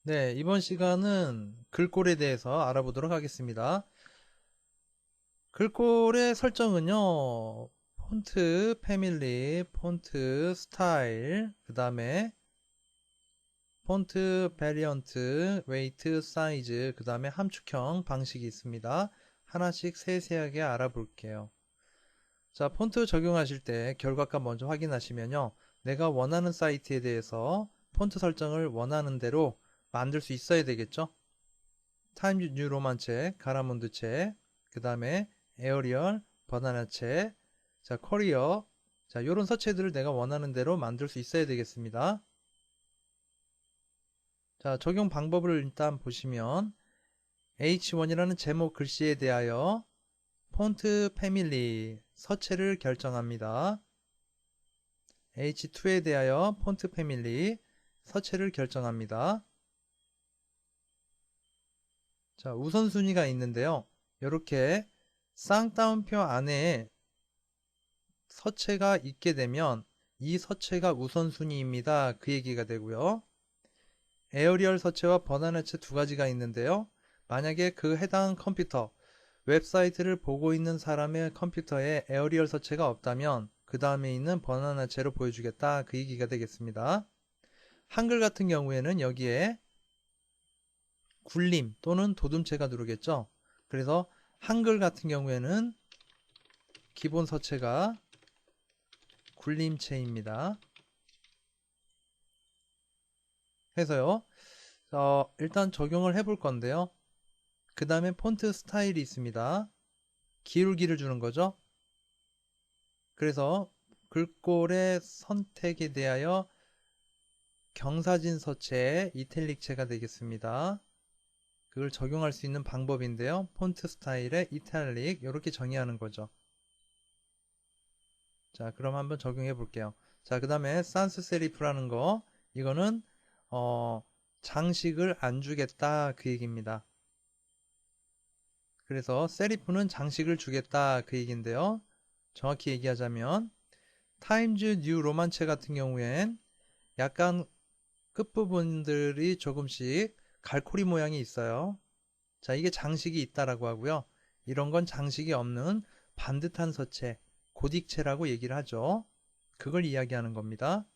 네, 이번 시간은 글꼴에 대해서 알아보도록 하겠습니다. 글꼴의 설정은요, 폰트, 패밀리, 폰트, 스타일, 그 다음에 폰트, 베리언트, 웨이트, 사이즈, 그 다음에 함축형 방식이 있습니다. 하나씩 세세하게 알아볼게요. 자, 폰트 적용하실 때 결과값 먼저 확인하시면요, 내가 원하는 사이트에 대해서 폰트 설정을 원하는 대로 만들 수 있어야 되겠죠? 타임즈 뉴 로만 책, 가라몬드 책, 그 다음에 에어리얼, 바나나 책, 자, 커리어, 자, 요런 서체들을 내가 원하는 대로 만들 수 있어야 되겠습니다. 자, 적용 방법을 일단 보시면 H1이라는 제목 글씨에 대하여 폰트 패밀리 서체를 결정합니다. H2에 대하여 폰트 패밀리 서체를 결정합니다. 자, 우선순위가 있는데요. 이렇게 쌍따옴표 안에 서체가 있게 되면 이 서체가 우선순위입니다. 그 얘기가 되고요. 에어리얼 서체와 버나나체 두 가지가 있는데요. 만약에 그 해당 컴퓨터, 웹사이트를 보고 있는 사람의 컴퓨터에 에어리얼 서체가 없다면 그 다음에 있는 버나나체로 보여주겠다. 그 얘기가 되겠습니다. 한글 같은 경우에는 여기에 굴림 또는 도둠체가 누르겠죠. 그래서 한글 같은 경우에는 기본 서체가 굴림체입니다. 해서요. 일단 적용을 해볼 건데요. 그 다음에 폰트 스타일이 있습니다. 기울기를 주는 거죠. 그래서 글꼴의 선택에 대하여 경사진 서체, 이탈릭체가 되겠습니다. 그걸 적용할 수 있는 방법인데요. 폰트 스타일에 이탈릭 이렇게 정의하는 거죠. 자, 그럼 한번 적용해 볼게요. 자, 그 다음에 산스 세리프라는 거, 이거는 장식을 안 주겠다 그 얘기입니다. 그래서 세리프는 장식을 주겠다 그 얘기인데요. 정확히 얘기하자면 타임즈 뉴 로만체 같은 경우엔 약간 끝부분들이 조금씩 갈고리 모양이 있어요. 자, 이게 장식이 있다라고 하고요. 이런 건 장식이 없는 반듯한 서체, 고딕체라고 얘기를 하죠. 그걸 이야기하는 겁니다.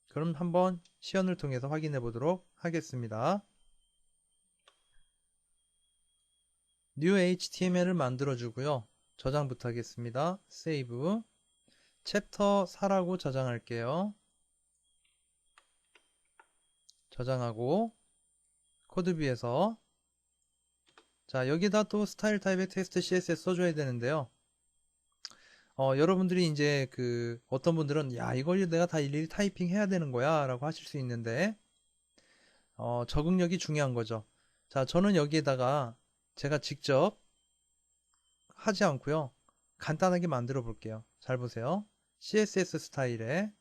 그럼 한번 시연을 통해서 확인해 보도록 하겠습니다. New HTML을 만들어 주고요. 저장부터 하겠습니다. 세이브. 챕터 4라고 저장할게요. 저장하고 코드뷰에서 자, 여기다 또 스타일 타입의 텍스트 CSS 써줘야 되는데요. 여러분들이 이제 어떤 분들은 야, 이걸 내가 다 일일이 타이핑 해야 되는 거야 라고 하실 수 있는데 적응력이 중요한 거죠. 자, 저는 여기에다가 제가 직접 하지 않고요. 간단하게 만들어 볼게요. 잘 보세요. CSS 스타일에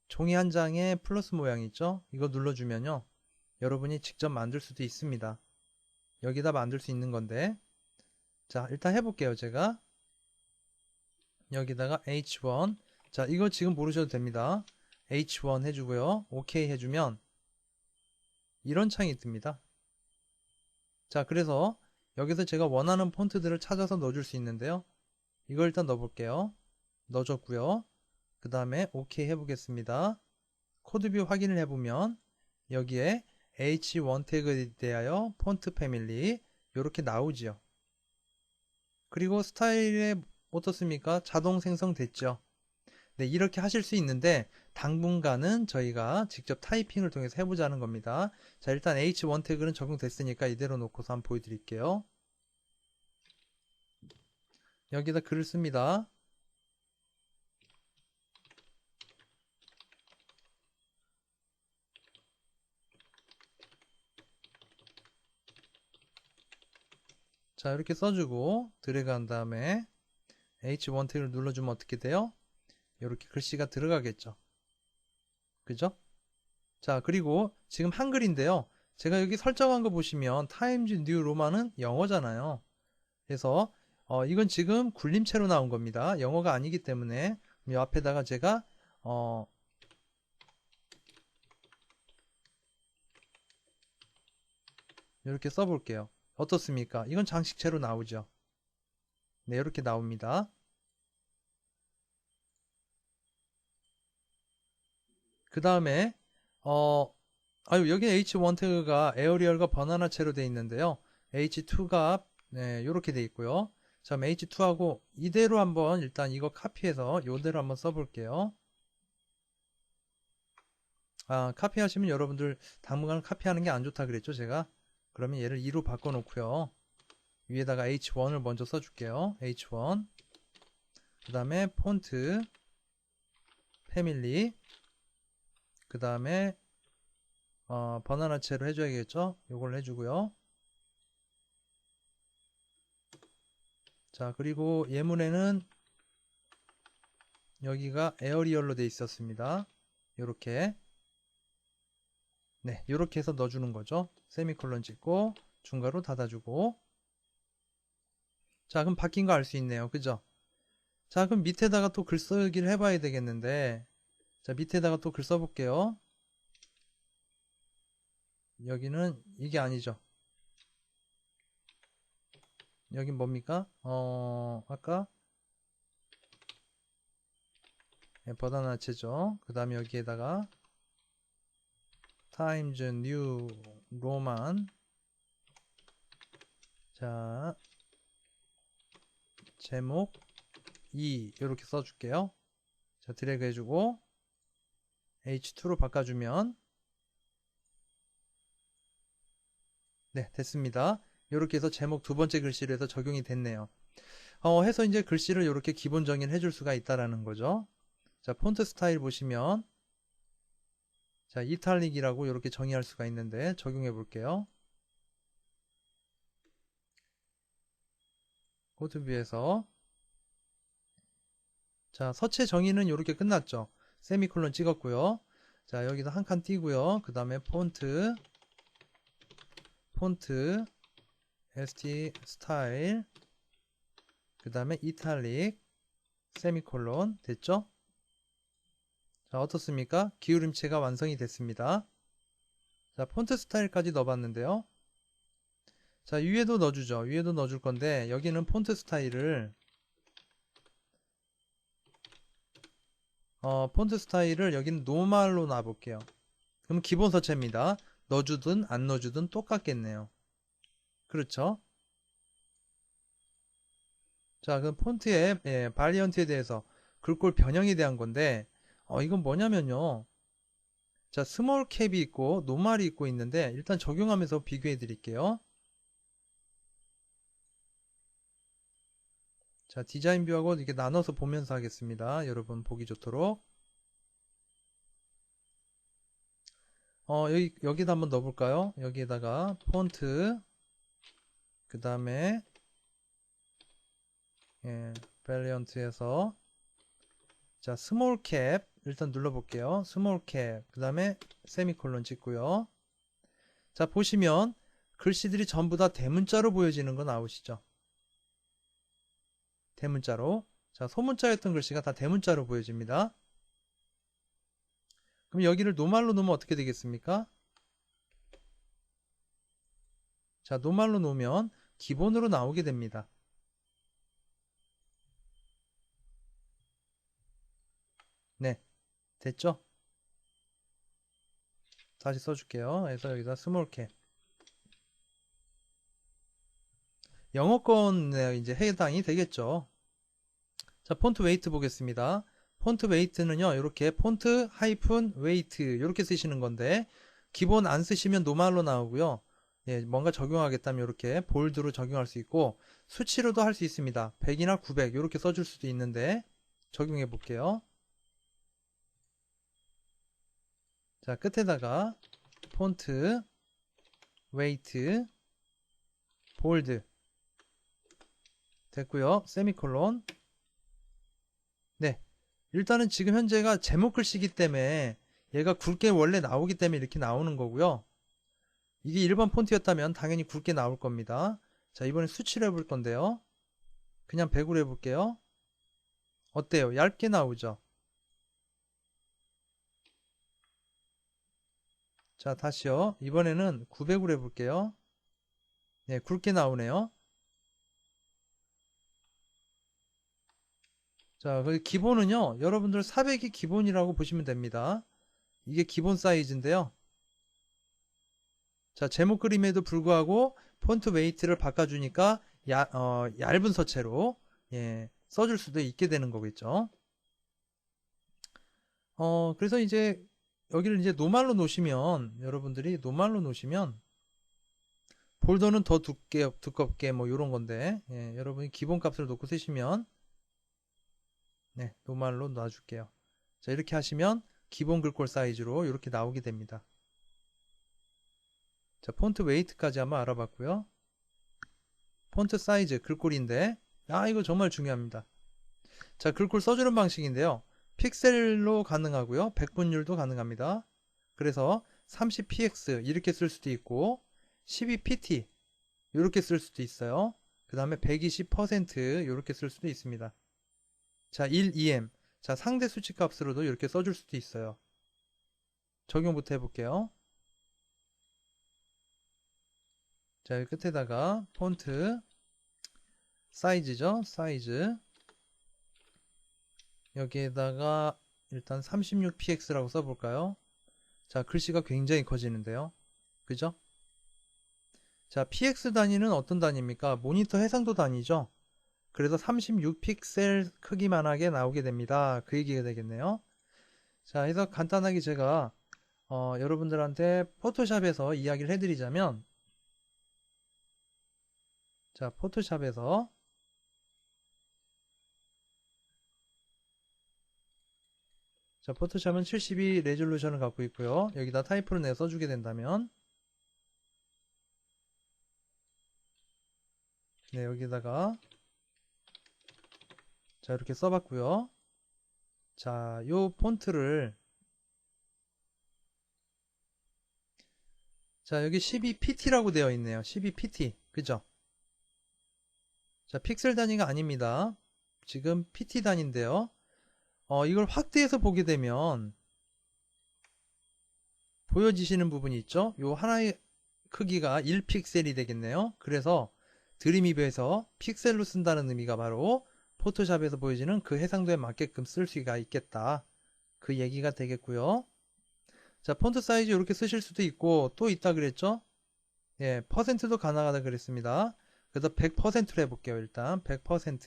종이 한 장에 플러스 모양 있죠? 이거 눌러주면요. 여러분이 직접 만들 수도 있습니다. 여기다 만들 수 있는 건데 자, 일단 해볼게요. 제가 여기다가 H1 자, 이거 지금 모르셔도 됩니다. H1 해주고요. OK 해주면 이런 창이 뜹니다. 자, 그래서 여기서 제가 원하는 폰트들을 찾아서 넣어줄 수 있는데요. 이걸 일단 넣어볼게요. 넣어줬고요. 그 다음에 OK 해보겠습니다. 코드뷰 확인을 해보면 여기에 H1 태그에 대하여 폰트 패밀리 이렇게 나오지요. 그리고 스타일에 어떻습니까? 자동 생성됐죠. 네, 이렇게 하실 수 있는데 당분간은 저희가 직접 타이핑을 통해서 해보자는 겁니다. 자, 일단 H1 태그는 적용됐으니까 이대로 놓고서 한번 보여드릴게요. 여기다 글을 씁니다. 자, 이렇게 써주고 드래그 한 다음에 H1 태그를 눌러주면 어떻게 돼요? 이렇게 글씨가 들어가겠죠. 그죠? 자, 그리고 지금 한글인데요. 제가 여기 설정한 거 보시면 타임즈 뉴 로마는 영어잖아요. 그래서 이건 지금 굴림체로 나온 겁니다. 영어가 아니기 때문에 이 앞에다가 제가 어, 이렇게 써볼게요. 어떻습니까? 이건 장식체로 나오죠. 네, 이렇게 나옵니다. 그 다음에 여기 H1 태그가 에어리얼과 버나나체로 되어 있는데요. H2가 네, 이렇게 되어 있고요. 자, 그럼 H2하고 이대로 한번 일단 이거 카피해서 이대로 한번 써볼게요. 카피하시면 여러분들 당분간 카피하는 게 안 좋다 그랬죠, 제가? 그러면 얘를 2로 바꿔놓고요. 위에다가 H1을 먼저 써줄게요. H1. 그 다음에 폰트, 패밀리, 그 다음에 버나나체로 해줘야겠죠? 요걸 해주고요. 자, 그리고 예문에는 여기가 에어리얼로 되어 있었습니다. 요렇게. 네, 요렇게 해서 넣어주는 거죠. 세미콜론 찍고 중괄호 닫아주고. 자, 그럼 바뀐 거 알 수 있네요. 그죠? 자, 그럼 밑에다가 또 글쓰기를 해봐야 되겠는데, 자, 밑에다가 또 글 써볼게요. 여기는 이게 아니죠. 여긴 뭡니까? 아까 버다나체죠. 그 다음에 여기에다가 times new roman. 자, 제목 2 이렇게 써줄게요. 자, 드래그 해주고 H2로 바꿔주면 네, 됐습니다. 이렇게 해서 제목 두 번째 글씨로 해서 적용이 됐네요. 해서 이제 글씨를 이렇게 기본 정의를 해줄 수가 있다라는 거죠. 자, 폰트 스타일 보시면 자, 이탈릭이라고 이렇게 정의할 수가 있는데 적용해 볼게요. 코드뷰에서 자, 서체 정의는 이렇게 끝났죠. 세미콜론 찍었고요. 자, 여기다 한 칸 띄고요. 그 다음에 폰트 st 스타일 그 다음에 이탈릭 세미콜론 됐죠? 자, 어떻습니까? 기울임체가 완성이 됐습니다. 자, 폰트 스타일까지 넣어봤는데요. 자, 위에도 넣어주죠. 위에도 넣어줄 건데 여기는 폰트 스타일을 여기는 노멀로 놔볼게요. 그럼 기본 서체입니다. 넣어주든 안 넣어주든 똑같겠네요. 그렇죠? 자, 그럼 폰트의 바리언트에 대해서 글꼴 변형에 대한 건데 이건 뭐냐면요. 자, 스몰 캡이 있고 노멀이 있고 있는데 일단 적용하면서 비교해 드릴게요. 자, 디자인 뷰하고 이렇게 나눠서 보면서 하겠습니다. 여러분 보기 좋도록. 여기다 한번 넣어볼까요? 여기에다가 폰트, 그 다음에, 밸리언트에서, 자, 스몰 캡, 일단 눌러볼게요. 스몰 캡, 그 다음에 세미콜론 찍고요. 자, 보시면 글씨들이 전부 다 대문자로 보여지는 거 나오시죠? 대문자로. 자, 소문자였던 글씨가 다 대문자로 보여집니다. 그럼 여기를 노말로 놓으면 어떻게 되겠습니까? 자, 노말로 놓으면 기본으로 나오게 됩니다. 네, 됐죠? 다시 써줄게요. 그래서 여기다 스몰 캡. 영어권에 이제 해당이 되겠죠. 자, 폰트 웨이트 보겠습니다. 폰트 웨이트는요, 이렇게 폰트 하이픈 웨이트 이렇게 쓰시는 건데 기본 안 쓰시면 노말로 나오고요. 예, 뭔가 적용하겠다면 이렇게 볼드로 적용할 수 있고 수치로도 할 수 있습니다. 100이나 900 이렇게 써줄 수도 있는데 적용해 볼게요. 자, 끝에다가 폰트 웨이트 볼드 됐고요. 세미콜론. 네, 일단은 지금 현재가 제목 글씨기 때문에 얘가 굵게 원래 나오기 때문에 이렇게 나오는 거고요. 이게 일반 폰트였다면 당연히 굵게 나올 겁니다. 자, 이번엔 수치를 해볼 건데요. 그냥 100으로 해볼게요. 어때요? 얇게 나오죠? 자, 다시요. 이번에는 900으로 해볼게요. 네, 굵게 나오네요. 자, 그 기본은요, 여러분들 400이 기본이라고 보시면 됩니다. 이게 기본 사이즈인데요. 자, 제목 그림에도 불구하고 폰트 웨이트를 바꿔주니까 얇은 서체로 예, 써줄 수도 있게 되는 거겠죠. 그래서 이제 여기를 이제 노말로 놓으시면 여러분들이 노말로 놓으시면 볼더는 더 두껍게 뭐 이런 건데 예, 여러분이 기본 값을 놓고 쓰시면 네, 노말로 놔줄게요. 자, 이렇게 하시면 기본 글꼴 사이즈로 이렇게 나오게 됩니다. 자, 폰트 웨이트까지 한번 알아봤고요. 폰트 사이즈 글꼴인데 이거 정말 중요합니다. 자, 글꼴 써주는 방식인데요. 픽셀로 가능하고요. 백분율도 가능합니다. 그래서 30px 이렇게 쓸 수도 있고 12pt 이렇게 쓸 수도 있어요. 그 다음에 120% 이렇게 쓸 수도 있습니다. 자, 1em. 자, 상대 수치 값으로도 이렇게 써줄 수도 있어요. 적용부터 해볼게요. 자, 여기 끝에다가 폰트 사이즈죠. 사이즈. 여기에다가 일단 36px라고 써볼까요? 자, 글씨가 굉장히 커지는데요. 그죠? 자, px 단위는 어떤 단위입니까? 모니터 해상도 단위죠. 그래서 36픽셀 크기만하게 나오게 됩니다. 그 얘기가 되겠네요. 자, 해서 간단하게 제가 여러분들한테 포토샵에서 이야기를 해드리자면 자, 포토샵에서 자, 포토샵은 72 레졸루션을 갖고 있고요. 여기다 타이프를 내 써주게 된다면 네, 여기다가 자, 이렇게 써봤고요. 자, 요 폰트를 자, 여기 12pt라고 되어 있네요. 12pt. 그죠? 자, 픽셀 단위가 아닙니다. 지금 pt 단위인데요. 이걸 확대해서 보게 되면 보여지시는 부분이 있죠? 요 하나의 크기가 1픽셀이 되겠네요. 그래서 드림이브에서 픽셀로 쓴다는 의미가 바로 포토샵에서 보여지는 그 해상도에 맞게끔 쓸 수가 있겠다. 그 얘기가 되겠고요. 자, 폰트 사이즈 이렇게 쓰실 수도 있고 또 있다 그랬죠? 예, 퍼센트도 가능하다 그랬습니다. 그래서 100%로 해볼게요. 일단 100%.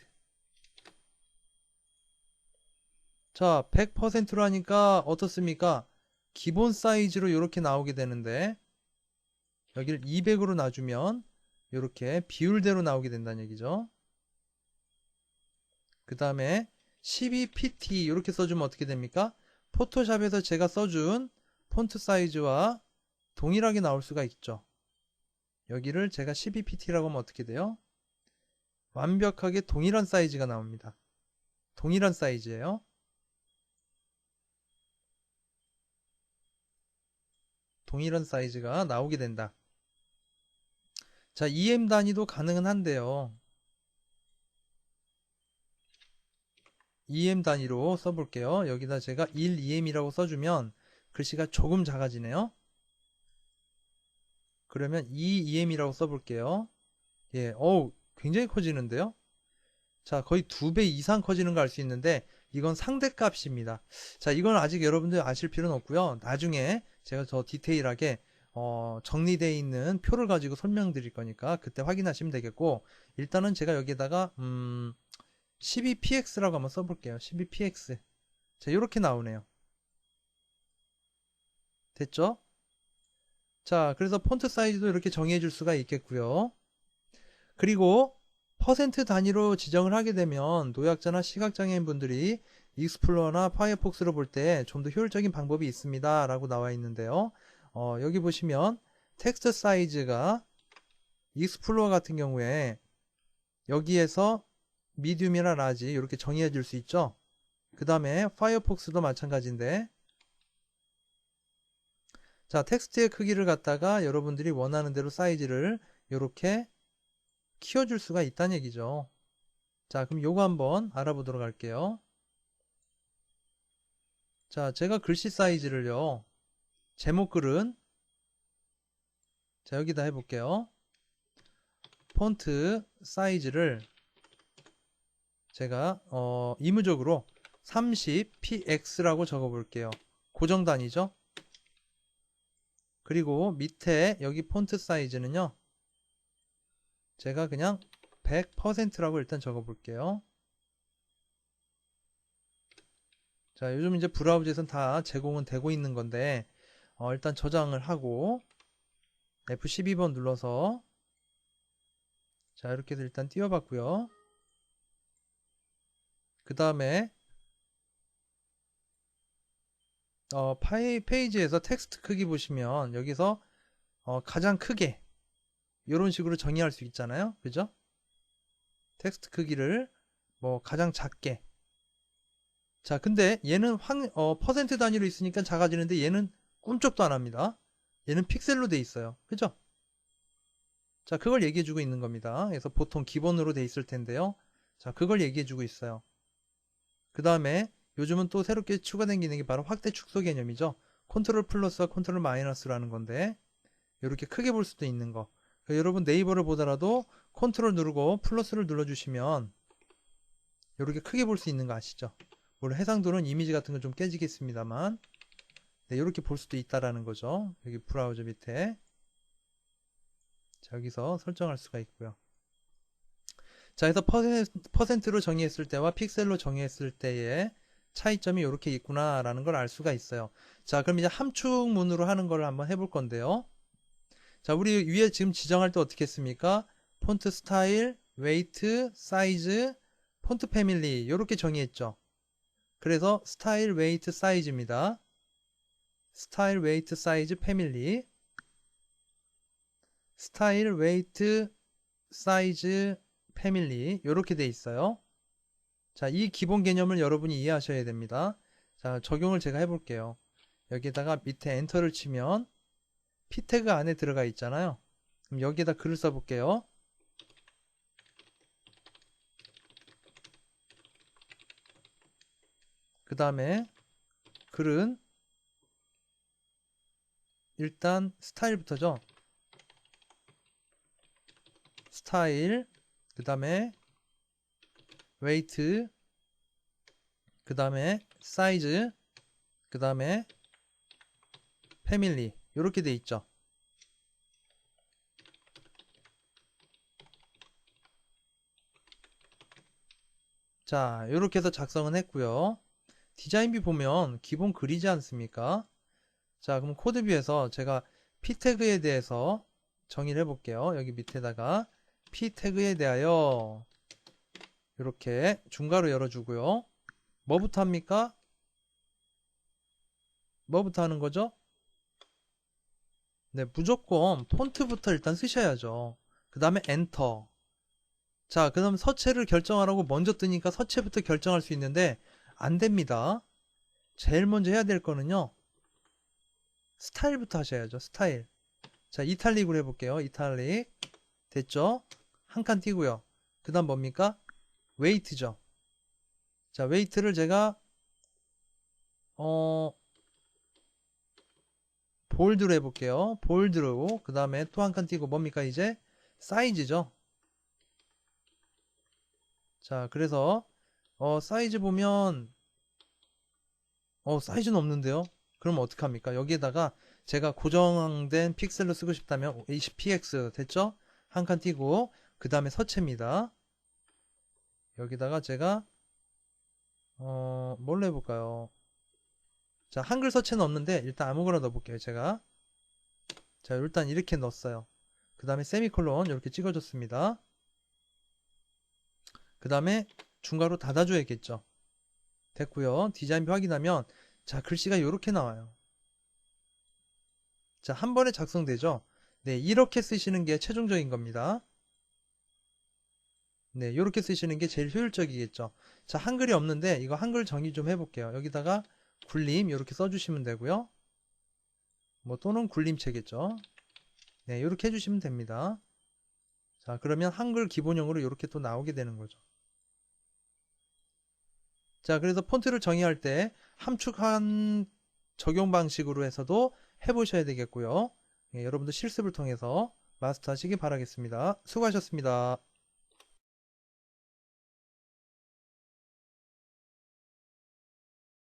자, 100%로 하니까 어떻습니까? 기본 사이즈로 이렇게 나오게 되는데 여기를 200으로 놔주면 이렇게 비율대로 나오게 된다는 얘기죠. 그 다음에 12pt 이렇게 써주면 어떻게 됩니까? 포토샵에서 제가 써준 폰트 사이즈와 동일하게 나올 수가 있죠. 여기를 제가 12pt라고 하면 어떻게 돼요? 완벽하게 동일한 사이즈가 나옵니다. 동일한 사이즈예요. 동일한 사이즈가 나오게 된다. 자, EM 단위도 가능은 한데요. EM 단위로 써볼게요. 여기다 제가 1EM이라고 써주면 글씨가 조금 작아지네요. 그러면 2EM이라고 써볼게요. 예, 굉장히 커지는데요. 자, 거의 2배 이상 커지는 거 알 수 있는데 이건 상대값입니다. 자, 이건 아직 여러분들 아실 필요는 없고요. 나중에 제가 더 디테일하게 정리되어 있는 표를 가지고 설명드릴 거니까 그때 확인하시면 되겠고 일단은 제가 여기에다가 12px라고 한번 써볼게요. 12px. 자, 이렇게 나오네요. 됐죠? 자, 그래서 폰트 사이즈도 이렇게 정의해 줄 수가 있겠고요. 그리고 퍼센트 단위로 지정을 하게 되면 노약자나 시각장애인 분들이 익스플로러나 파이어폭스로 볼 때 좀 더 효율적인 방법이 있습니다 라고 나와 있는데요. 여기 보시면 텍스트 사이즈가 익스플로러 같은 경우에 여기에서 미디움이나 라지 이렇게 정의해 줄 수 있죠. 그 다음에 파이어폭스도 마찬가지인데 자, 텍스트의 크기를 갖다가 여러분들이 원하는 대로 사이즈를 이렇게 키워줄 수가 있다는 얘기죠. 자, 그럼 요거 한번 알아보도록 할게요. 자, 제가 글씨 사이즈를요. 제목글은 자, 여기다 해볼게요. 폰트 사이즈를 제가 임의적으로 30px라고 적어 볼게요. 고정 단위죠. 그리고 밑에 여기 폰트 사이즈는요, 제가 그냥 100%라고 일단 적어 볼게요. 자, 요즘 이제 브라우저에서는 다 제공은 되고 있는 건데, 일단 저장을 하고 F12번 눌러서, 자, 이렇게 해서 일단 띄워봤고요. 그 다음에 페이지에서 텍스트 크기 보시면 여기서 가장 크게 이런 식으로 정의할 수 있잖아요. 그죠? 텍스트 크기를 뭐 가장 작게. 자, 근데 얘는 퍼센트 단위로 있으니까 작아지는데 얘는 꿈쩍도 안 합니다. 얘는 픽셀로 돼 있어요. 그죠? 자, 그걸 얘기해 주고 있는 겁니다. 그래서 보통 기본으로 돼 있을 텐데요. 자, 그걸 얘기해 주고 있어요. 그 다음에 요즘은 또 새롭게 추가된 기능이 바로 확대 축소 개념이죠. 컨트롤 플러스와 컨트롤 마이너스라는 건데, 이렇게 크게 볼 수도 있는 거. 그러니까 여러분 네이버를 보더라도 컨트롤 누르고 플러스를 눌러주시면 이렇게 크게 볼 수 있는 거 아시죠? 물론 해상도는 이미지 같은 건 좀 깨지겠습니다만, 네, 이렇게 볼 수도 있다라는 거죠. 여기 브라우저 밑에. 자, 여기서 설정할 수가 있고요. 자, 그래서 퍼센트로 정의했을 때와 픽셀로 정의했을 때의 차이점이 이렇게 있구나라는 걸 알 수가 있어요. 자, 그럼 이제 함축문으로 하는 걸 한번 해볼 건데요. 자, 우리 위에 지금 지정할 때 어떻게 했습니까? 폰트 스타일, 웨이트, 사이즈, 폰트 패밀리 이렇게 정의했죠. 그래서 스타일, 웨이트, 사이즈입니다. 스타일, 웨이트, 사이즈, 패밀리. 스타일, 웨이트, 사이즈, 패밀리 이렇게 돼 있어요. 자, 이 기본 개념을 여러분이 이해하셔야 됩니다. 자, 적용을 제가 해볼게요. 여기다가 밑에 엔터를 치면 p 태그 안에 들어가 있잖아요. 그럼 여기에다 글을 써볼게요. 그 다음에 글은 일단 스타일부터죠. 스타일, 그 다음에 웨이트, 그 다음에 사이즈, 그 다음에 패밀리 이렇게 돼 있죠. 자, 이렇게 해서 작성은 했고요. 디자인뷰 보면 기본 글이지 않습니까? 자, 그럼 코드뷰에서 제가 p 태그에 대해서 정의를 해볼게요. 여기 밑에다가 p 태그에 대하여 이렇게 중괄호 열어주고요. 뭐부터 합니까? 뭐부터 하는 거죠? 네, 무조건 폰트부터 일단 쓰셔야죠. 그 다음에 엔터. 자, 그 다음 서체를 결정하라고 먼저 뜨니까 서체부터 결정할 수 있는데 안 됩니다. 제일 먼저 해야 될 거는요, 스타일부터 하셔야죠. 스타일. 자, 이탈릭으로 해볼게요. 이탈릭. 됐죠? 한 칸 띄고요. 그 다음 뭡니까? 웨이트죠. 자, 웨이트를 제가 볼드로 해볼게요. 볼드로. 그 다음에 또 한 칸 띄고 뭡니까 이제? 사이즈죠. 자, 그래서 사이즈 보면 사이즈는 없는데요. 그럼 어떡합니까? 여기에다가 제가 고정된 픽셀로 쓰고 싶다면 20px 됐죠? 한 칸 띄고 그 다음에 서체입니다. 여기다가 제가 뭘로 해볼까요? 자, 한글 서체는 없는데 일단 아무거나 넣어볼게요. 제가 자, 일단 이렇게 넣었어요. 그 다음에 세미콜론 이렇게 찍어줬습니다. 그 다음에 중괄호 닫아줘야겠죠. 됐고요. 디자인뷰 확인하면 자, 글씨가 이렇게 나와요. 자, 한 번에 작성되죠. 네, 이렇게 쓰시는 게 최종적인 겁니다. 네, 이렇게 쓰시는 게 제일 효율적이겠죠. 자, 한글이 없는데 이거 한글 정의 좀 해볼게요. 여기다가 굴림 이렇게 써주시면 되고요. 뭐 또는 굴림체겠죠. 네, 이렇게 해주시면 됩니다. 자, 그러면 한글 기본형으로 이렇게 또 나오게 되는 거죠. 자, 그래서 폰트를 정의할 때 함축한 적용 방식으로 해서도 해보셔야 되겠고요. 예, 여러분들 실습을 통해서 마스터하시기 바라겠습니다. 수고하셨습니다.